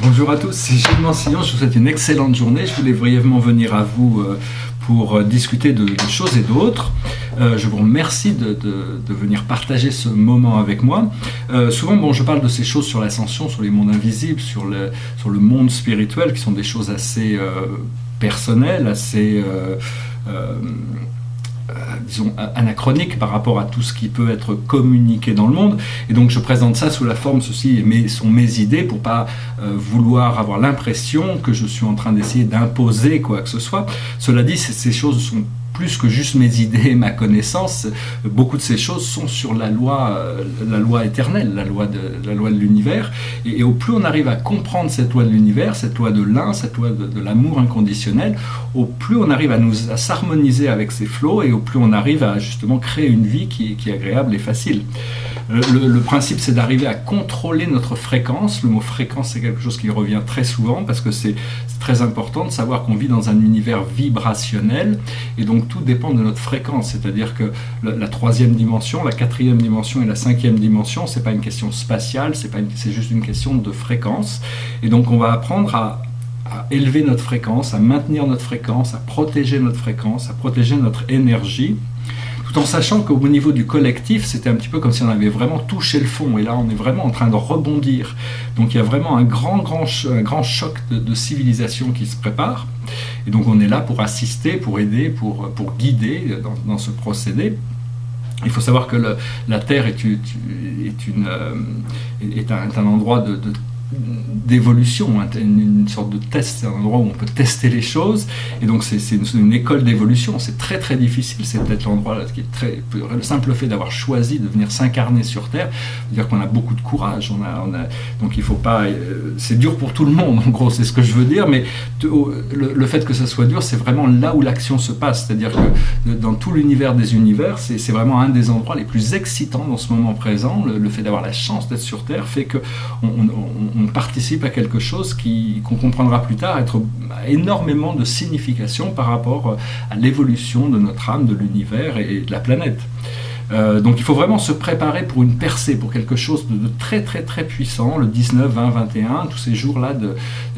Bonjour à tous, c'est Gilles Mansillon, je vous souhaite une excellente journée. Je voulais brièvement venir à vous pour discuter de choses et d'autres. Je vous remercie de venir partager ce moment avec moi. Souvent, je parle de ces choses sur l'ascension, sur les mondes invisibles, sur le monde spirituel, qui sont des choses assez personnelles, assez disons anachronique par rapport à tout ce qui peut être communiqué dans le monde, et donc je présente ça sous la forme, ceci sont mes idées, pour pas vouloir avoir l'impression que je suis en train d'essayer d'imposer quoi que ce soit. Cela dit, ces choses sont plus que juste mes idées et ma connaissance. Beaucoup de ces choses sont sur la loi éternelle, la loi de l'univers, et au plus on arrive à comprendre cette loi de l'univers, cette loi de l'un, cette loi de l'amour inconditionnel, au plus on arrive à s'harmoniser avec ces flots, et au plus on arrive à justement créer une vie qui est agréable et facile. Le principe, c'est d'arriver à contrôler notre fréquence. Le mot fréquence, c'est quelque chose qui revient très souvent, parce que c'est très important de savoir qu'on vit dans un univers vibrationnel, et donc tout dépend de notre fréquence. C'est-à-dire que la troisième dimension, la quatrième dimension et la cinquième dimension, c'est pas une question spatiale, c'est juste une question de fréquence. Et donc on va apprendre à élever notre fréquence, à maintenir notre fréquence, à protéger notre fréquence, à protéger notre énergie, tout en sachant qu'au niveau du collectif, c'était un petit peu comme si on avait vraiment touché le fond, et là on est vraiment en train de rebondir. Donc il y a vraiment un grand choc de civilisation qui se prépare, et donc on est là pour assister, pour aider, pour guider dans ce procédé. Il faut savoir que la Terre est un endroit d'évolution, une sorte de test, c'est un endroit où on peut tester les choses, et donc c'est une école d'évolution. C'est très difficile, c'est peut-être l'endroit qui est le simple fait d'avoir choisi de venir s'incarner sur Terre, veut dire qu'on a beaucoup de courage, donc il faut pas, c'est dur pour tout le monde en gros, c'est ce que je veux dire, mais le fait que ça soit dur, c'est vraiment là où l'action se passe, c'est-à-dire que dans tout l'univers des univers, c'est vraiment un des endroits les plus excitants dans ce moment présent. Le fait d'avoir la chance d'être sur Terre fait que on participe à quelque chose qu'on comprendra plus tard être énormément de signification par rapport à l'évolution de notre âme, de l'univers et de la planète. Donc il faut vraiment se préparer pour une percée, pour quelque chose de très puissant, le 19, 20, 21, tous ces jours-là,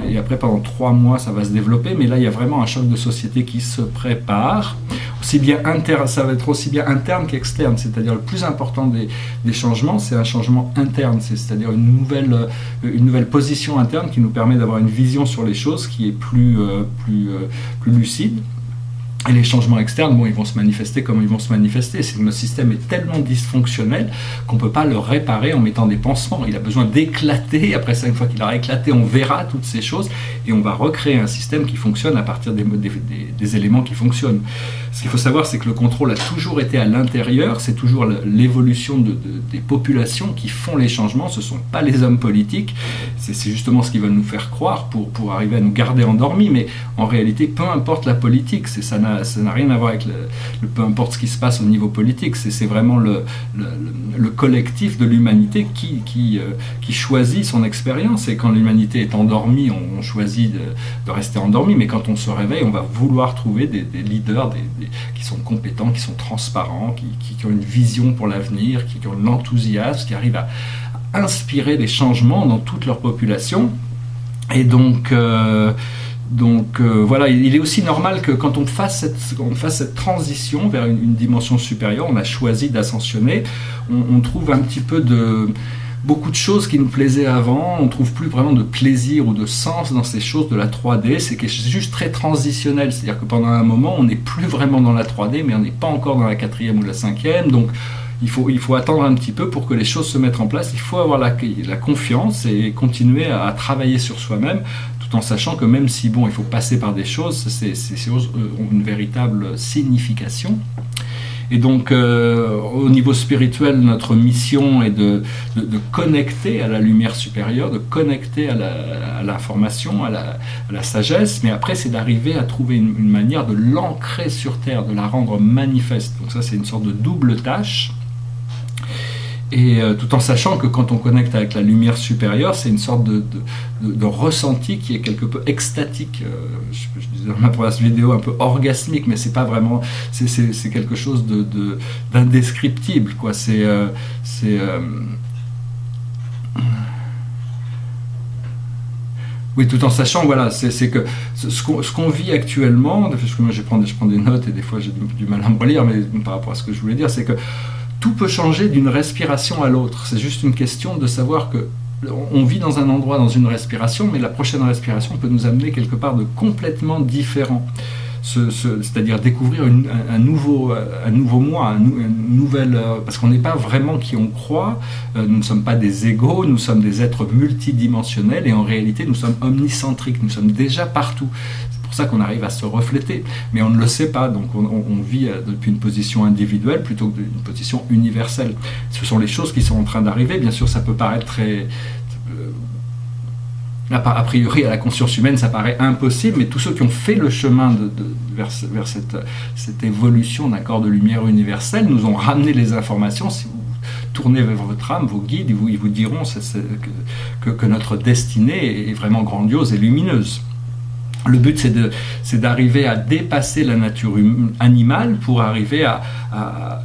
et après pendant 3 mois ça va se développer, mais là il y a vraiment un choc de société qui se prépare, ça va être aussi bien interne qu'externe, c'est-à-dire le plus important des changements, c'est un changement interne, c'est-à-dire une nouvelle position interne qui nous permet d'avoir une vision sur les choses qui est plus lucide. Et les changements externes, ils vont se manifester comme ils vont se manifester. C'est que notre système est tellement dysfonctionnel qu'on ne peut pas le réparer en mettant des pansements. Il a besoin d'éclater. Après ça, une fois qu'il aura éclaté, on verra toutes ces choses et on va recréer un système qui fonctionne à partir des éléments qui fonctionnent. Ce qu'il faut savoir, c'est que le contrôle a toujours été à l'intérieur. C'est toujours l'évolution des populations qui font les changements. Ce ne sont pas les hommes politiques. C'est justement ce qu'ils veulent nous faire croire pour arriver à nous garder endormis. Mais en réalité, peu importe la politique, ça n'a rien à voir avec peu importe ce qui se passe au niveau politique, c'est vraiment le collectif de l'humanité qui choisit son expérience, et quand l'humanité est endormie, on choisit de rester endormi, mais quand on se réveille, on va vouloir trouver des leaders qui sont compétents, qui sont transparents, qui ont une vision pour l'avenir, qui ont de l'enthousiasme, qui arrivent à inspirer des changements dans toute leur population. Et donc voilà, il est aussi normal que quand on fasse cette transition vers une dimension supérieure, on a choisi d'ascensionner, on trouve un petit peu beaucoup de choses qui nous plaisaient avant, on ne trouve plus vraiment de plaisir ou de sens dans ces choses de la 3D, c'est juste très transitionnel, c'est-à-dire que pendant un moment, on n'est plus vraiment dans la 3D, mais on n'est pas encore dans la 4e ou la 5e, donc il faut attendre un petit peu pour que les choses se mettent en place. Il faut avoir la confiance et continuer à travailler sur soi-même, tout en sachant que même si il faut passer par des choses, ces choses ont une véritable signification. Et donc au niveau spirituel, notre mission est de connecter à la lumière supérieure, de connecter à l'information, à la sagesse, mais après c'est d'arriver à trouver une manière de l'ancrer sur Terre, de la rendre manifeste. Donc ça, c'est une sorte de double tâche. Et tout en sachant que quand on connecte avec la lumière supérieure, c'est une sorte de ressenti qui est quelque peu extatique. Je disais dans ma première vidéo un peu orgasmique, mais c'est pas vraiment, c'est quelque chose d'indescriptible, quoi. Oui, tout en sachant, voilà, c'est que ce qu'on vit actuellement, parce que moi je prends des notes et des fois j'ai du mal à me relire, mais par rapport à ce que je voulais dire, c'est que tout peut changer d'une respiration à l'autre. C'est juste une question de savoir que on vit dans un endroit, dans une respiration, mais la prochaine respiration peut nous amener quelque part de complètement différent. C'est-à-dire découvrir un nouveau moi, une nouvelle, parce qu'on n'est pas vraiment qui on croit, nous ne sommes pas des égaux, nous sommes des êtres multidimensionnels et en réalité nous sommes omnicentriques, nous sommes déjà partout. C'est pour ça qu'on arrive à se refléter, mais on ne le sait pas, donc on vit depuis une position individuelle plutôt que d'une position universelle. Ce sont les choses qui sont en train d'arriver, bien sûr ça peut paraître très... A priori, à la conscience humaine, ça paraît impossible, mais tous ceux qui ont fait le chemin vers cette évolution d'un corps de lumière universel nous ont ramené les informations. Si vous tournez vers votre âme, vos guides, ils vous diront que notre destinée est vraiment grandiose et lumineuse. Le but, c'est d'arriver à dépasser la nature animale pour arriver à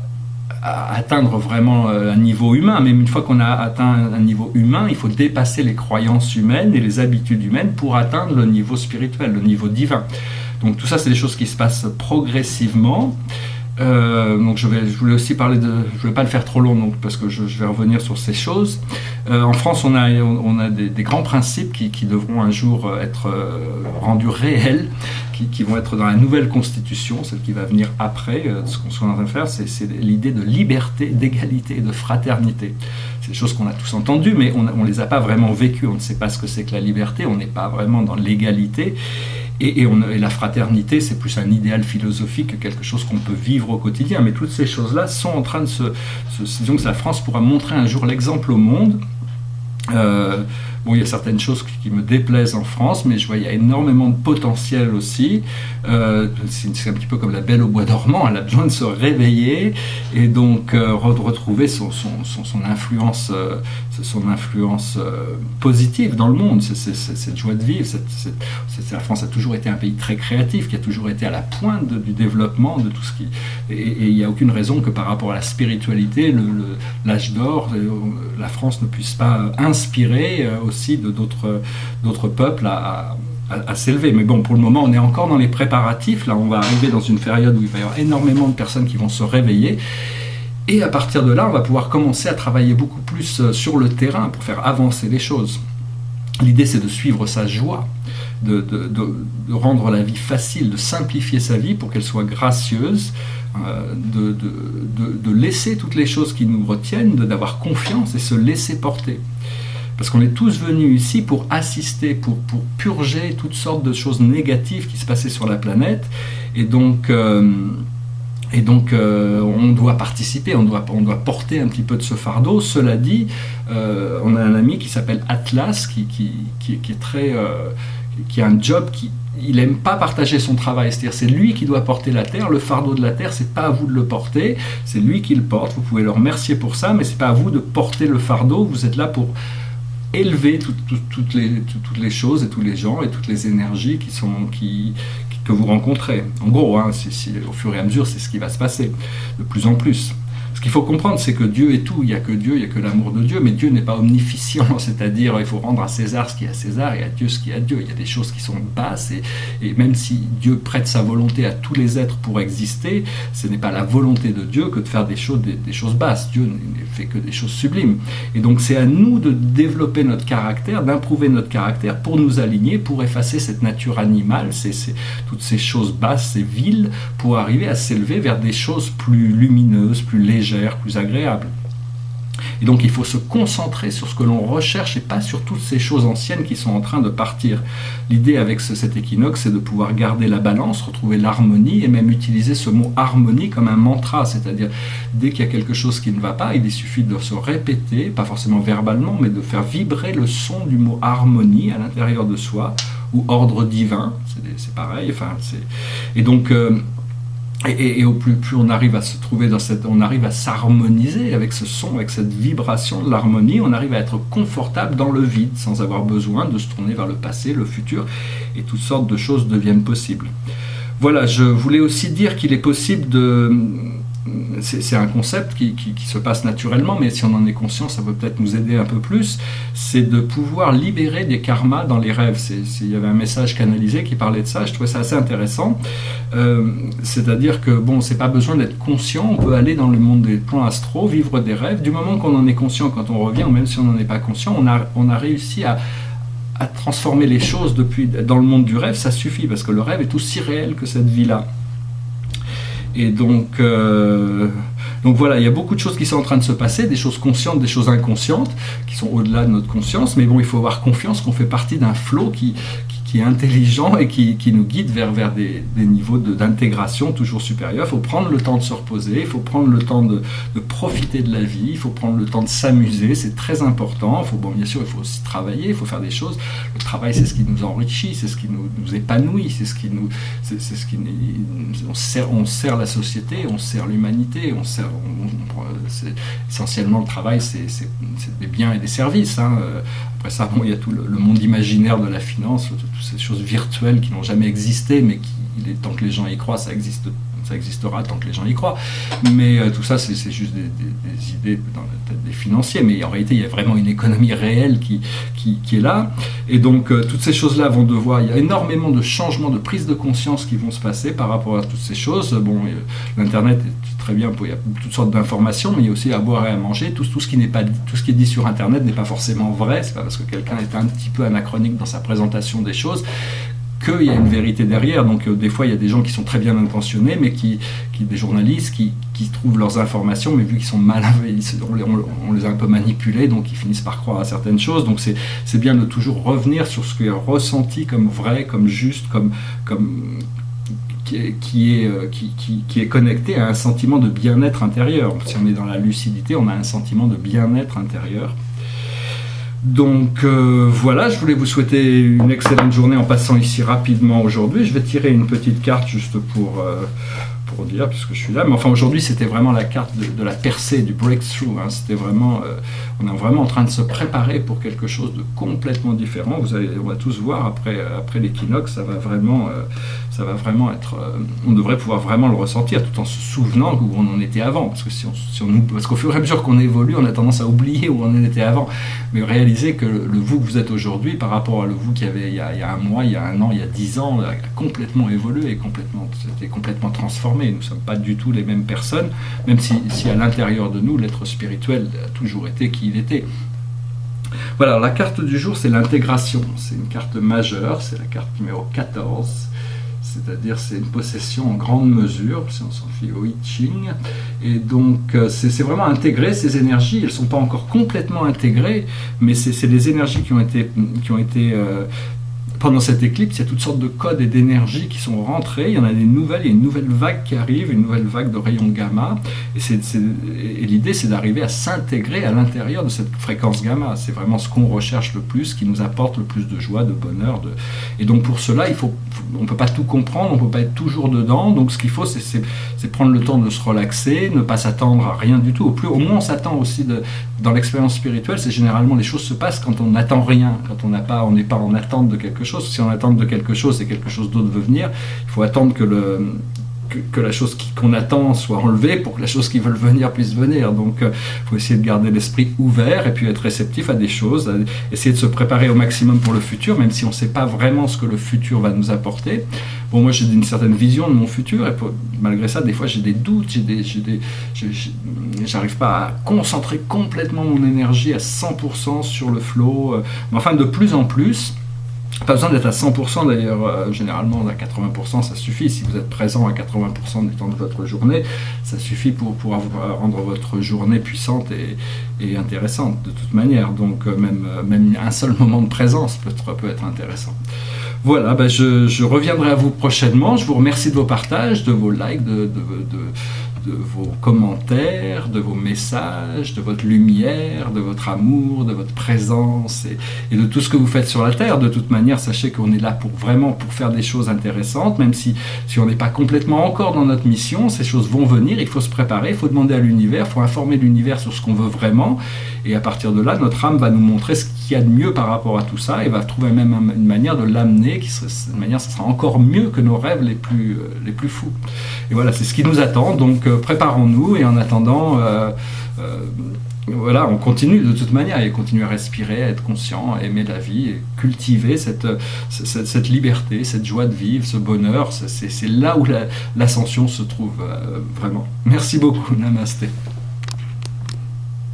atteindre vraiment un niveau humain. Même une fois qu'on a atteint un niveau humain, il faut dépasser les croyances humaines et les habitudes humaines pour atteindre le niveau spirituel, le niveau divin. Donc tout ça, c'est des choses qui se passent progressivement. Donc je voulais aussi parler de... Je ne voulais pas le faire trop long, donc, parce que je vais revenir sur ces choses. En France, on a des grands principes qui devront un jour être rendus réels, qui vont être dans la nouvelle constitution, celle qui va venir après. Ce qu'on est en train de faire, c'est l'idée de liberté, d'égalité et de fraternité. C'est des choses qu'on a tous entendues, mais on ne les a pas vraiment vécues. On ne sait pas ce que c'est que la liberté, on n'est pas vraiment dans l'égalité. Et la fraternité, c'est plus un idéal philosophique que quelque chose qu'on peut vivre au quotidien. Mais toutes ces choses-là sont en train de disons que la France pourra montrer un jour l'exemple au monde. Bon, il y a certaines choses qui me déplaisent en France, mais je vois il y a énormément de potentiel aussi. C'est un petit peu comme la belle au bois dormant, elle a besoin de se réveiller et donc retrouver son influence, positive dans le monde, cette joie de vivre. La France a toujours été un pays très créatif, qui a toujours été à la pointe du développement de tout ce qui... Et il n'y a aucune raison que par rapport à la spiritualité, l'âge d'or, la France ne puisse pas inspirer aussi d'autres peuples à s'élever. Mais bon, pour le moment, on est encore dans les préparatifs. Là, on va arriver dans une période où il va y avoir énormément de personnes qui vont se réveiller. Et à partir de là, on va pouvoir commencer à travailler beaucoup plus sur le terrain pour faire avancer les choses. L'idée, c'est de suivre sa joie, de rendre la vie facile, de simplifier sa vie pour qu'elle soit gracieuse, de laisser toutes les choses qui nous retiennent, d'avoir confiance et se laisser porter. Parce qu'on est tous venus ici pour assister, pour purger toutes sortes de choses négatives qui se passaient sur la planète. Et donc on doit participer, on doit porter un petit peu de ce fardeau. Cela dit, on a un ami qui s'appelle Atlas, qui est très... qui a un job il n'aime pas partager son travail, c'est-à-dire c'est lui qui doit porter la terre, le fardeau de la terre, c'est pas à vous de le porter, c'est lui qui le porte, vous pouvez le remercier pour ça, mais c'est pas à vous de porter le fardeau, vous êtes là pour élever toutes les choses et tous les gens et toutes les énergies que vous rencontrez. En gros, hein, au fur et à mesure, c'est ce qui va se passer, de plus en plus. Ce qu'il faut comprendre, c'est que Dieu est tout, il n'y a que Dieu, il n'y a que l'amour de Dieu, mais Dieu n'est pas omniscient, c'est-à-dire il faut rendre à César ce qui est à César et à Dieu ce qui est à Dieu. Il y a des choses qui sont basses et même si Dieu prête sa volonté à tous les êtres pour exister, ce n'est pas la volonté de Dieu que de faire des choses basses. Dieu ne fait que des choses sublimes. Et donc c'est à nous de développer notre caractère, d'improuver notre caractère pour nous aligner, pour effacer cette nature animale, toutes ces choses basses, ces viles, pour arriver à s'élever vers des choses plus lumineuses, plus légères, plus agréable. Et donc il faut se concentrer sur ce que l'on recherche et pas sur toutes ces choses anciennes qui sont en train de partir. L'idée avec cet équinoxe, c'est de pouvoir garder la balance, retrouver l'harmonie et même utiliser ce mot harmonie comme un mantra, c'est-à-dire dès qu'il y a quelque chose qui ne va pas, il suffit de se répéter, pas forcément verbalement, mais de faire vibrer le son du mot harmonie à l'intérieur de soi, ou ordre divin, c'est pareil, et donc Et au plus on arrive à se trouver on arrive à s'harmoniser avec ce son, avec cette vibration de l'harmonie, on arrive à être confortable dans le vide, sans avoir besoin de se tourner vers le passé, le futur, et toutes sortes de choses deviennent possibles. Voilà, je voulais aussi dire qu'il est possible c'est un concept qui se passe naturellement, mais si on en est conscient, ça peut peut-être nous aider un peu plus, c'est de pouvoir libérer des karmas dans les rêves. Il y avait un message canalisé qui parlait de ça, je trouvais ça assez intéressant. C'est-à-dire que, bon, c'est pas besoin d'être conscient, on peut aller dans le monde des plans astraux, vivre des rêves, du moment qu'on en est conscient quand on revient, ou même si on n'en est pas conscient, on a réussi à transformer les choses dans le monde du rêve, ça suffit, parce que le rêve est aussi réel que cette vie-là. Et donc voilà, il y a beaucoup de choses qui sont en train de se passer, des choses conscientes, des choses inconscientes, qui sont au-delà de notre conscience, mais bon, il faut avoir confiance qu'on fait partie d'un flot qui est intelligent et qui nous guide vers des niveaux d'intégration toujours supérieurs. Il faut prendre le temps de se reposer, il faut prendre le temps de profiter de la vie, il faut prendre le temps de s'amuser, c'est très important. Bien sûr, il faut aussi travailler, il faut faire des choses. Le travail, c'est ce qui nous enrichit, c'est ce qui nous épanouit, on sert la société, on sert l'humanité, essentiellement le travail, c'est des biens et des services. Après ça, bon, il y a tout le monde imaginaire de la finance, toutes ces choses virtuelles qui n'ont jamais existé, mais tant que les gens y croient, ça existera tant que les gens y croient. Mais tout ça, c'est juste des idées dans la tête des financiers. Mais en réalité, il y a vraiment une économie réelle qui est là. Et donc, toutes ces choses-là vont devoir... Il y a énormément de changements, de prise de conscience qui vont se passer par rapport à toutes ces choses. Bon, l'Internet est très bien, il y a toutes sortes d'informations, mais il y a aussi à boire et à manger. Tout ce qui est dit sur Internet n'est pas forcément vrai. C'est pas parce que quelqu'un est un petit peu anachronique dans sa présentation des choses qu'il y a une vérité derrière. Donc des fois il y a des gens qui sont très bien intentionnés, mais des journalistes qui trouvent leurs informations, mais vu qu'ils sont mal, on les a un peu manipulés, donc ils finissent par croire à certaines choses. Donc c'est bien de toujours revenir sur ce qui est ressenti comme vrai, comme juste, qui est connecté à un sentiment de bien-être intérieur. Si on est dans la lucidité, on a un sentiment de bien-être intérieur. Donc voilà, je voulais vous souhaiter une excellente journée en passant ici rapidement aujourd'hui. Je vais tirer une petite carte juste pour dire, puisque je suis là. Mais enfin, aujourd'hui, c'était vraiment la carte de la percée, du breakthrough. C'était vraiment, on est vraiment en train de se préparer pour quelque chose de complètement différent. On va tous voir après l'équinoxe, ça va vraiment être... on devrait pouvoir vraiment le ressentir, tout en se souvenant où on en était avant. Parce que parce qu'au fur et à mesure qu'on évolue, on a tendance à oublier où on en était avant. Mais réalisez que le vous que vous êtes aujourd'hui, par rapport à le vous qu'il y avait il y a un mois, il y a un an, il y a 10 ans, a complètement évolué, c'était complètement transformé. Nous ne sommes pas du tout les mêmes personnes, même si à l'intérieur de nous, l'être spirituel a toujours été qui il était. Voilà, alors la carte du jour, c'est l'intégration. C'est une carte majeure, c'est la carte numéro 14. C'est-à-dire c'est une possession en grande mesure, si on s'en fie au I Ching. Et donc c'est vraiment intégrer ces énergies. Elles ne sont pas encore complètement intégrées, mais c'est des énergies qui ont été pendant cette éclipse, il y a toutes sortes de codes et d'énergies qui sont rentrés. Il y en a des nouvelles, il y a une nouvelle vague qui arrive, une nouvelle vague de rayons gamma. Et l'idée, c'est d'arriver à s'intégrer à l'intérieur de cette fréquence gamma. C'est vraiment ce qu'on recherche le plus, qui nous apporte le plus de joie, de bonheur. Et donc pour cela, on ne peut pas tout comprendre, on ne peut pas être toujours dedans. Donc ce qu'il faut, c'est prendre le temps de se relaxer, ne pas s'attendre à rien du tout. Au moins, on s'attend aussi dans l'expérience spirituelle. C'est généralement les choses se passent quand on n'attend rien, quand on n'est pas en attente de quelque chose. Si on attend de quelque chose et quelque chose d'autre veut venir, il faut attendre que la chose qu'on attend soit enlevée pour que la chose qui veut venir puisse venir. Donc il faut essayer de garder l'esprit ouvert et puis être réceptif à des choses, essayer de se préparer au maximum pour le futur, même si on ne sait pas vraiment ce que le futur va nous apporter. Bon, moi j'ai une certaine vision de mon futur, et malgré ça, des fois j'ai des doutes, j'arrive pas à concentrer complètement mon énergie à 100% sur le flow, mais enfin de plus en plus. Pas besoin d'être à 100% d'ailleurs, généralement à 80% ça suffit. Si vous êtes présent à 80% du temps de votre journée, ça suffit pour rendre votre journée puissante et intéressante de toute manière. Donc même un seul moment de présence peut être intéressant. Voilà, je reviendrai à vous prochainement. Je vous remercie de vos partages, de vos likes, de vos commentaires, de vos messages, de votre lumière, de votre amour, de votre présence et de tout ce que vous faites sur la Terre. De toute manière, sachez qu'on est là pour faire des choses intéressantes, même si on n'est pas complètement encore dans notre mission. Ces choses vont venir, il faut se préparer, il faut demander à l'univers, il faut informer l'univers sur ce qu'on veut vraiment, et à partir de là, notre âme va nous montrer ce qu'il y a de mieux par rapport à tout ça, et va trouver même une manière de l'amener, une manière, ça sera encore mieux que nos rêves les plus fous. Et voilà, c'est ce qui nous attend, donc préparons-nous, et en attendant, voilà, on continue de toute manière, et continuer à respirer, à être conscient, à aimer la vie, et cultiver cette liberté, cette joie de vivre, ce bonheur, c'est là où l'ascension se trouve, vraiment. Merci beaucoup, namasté.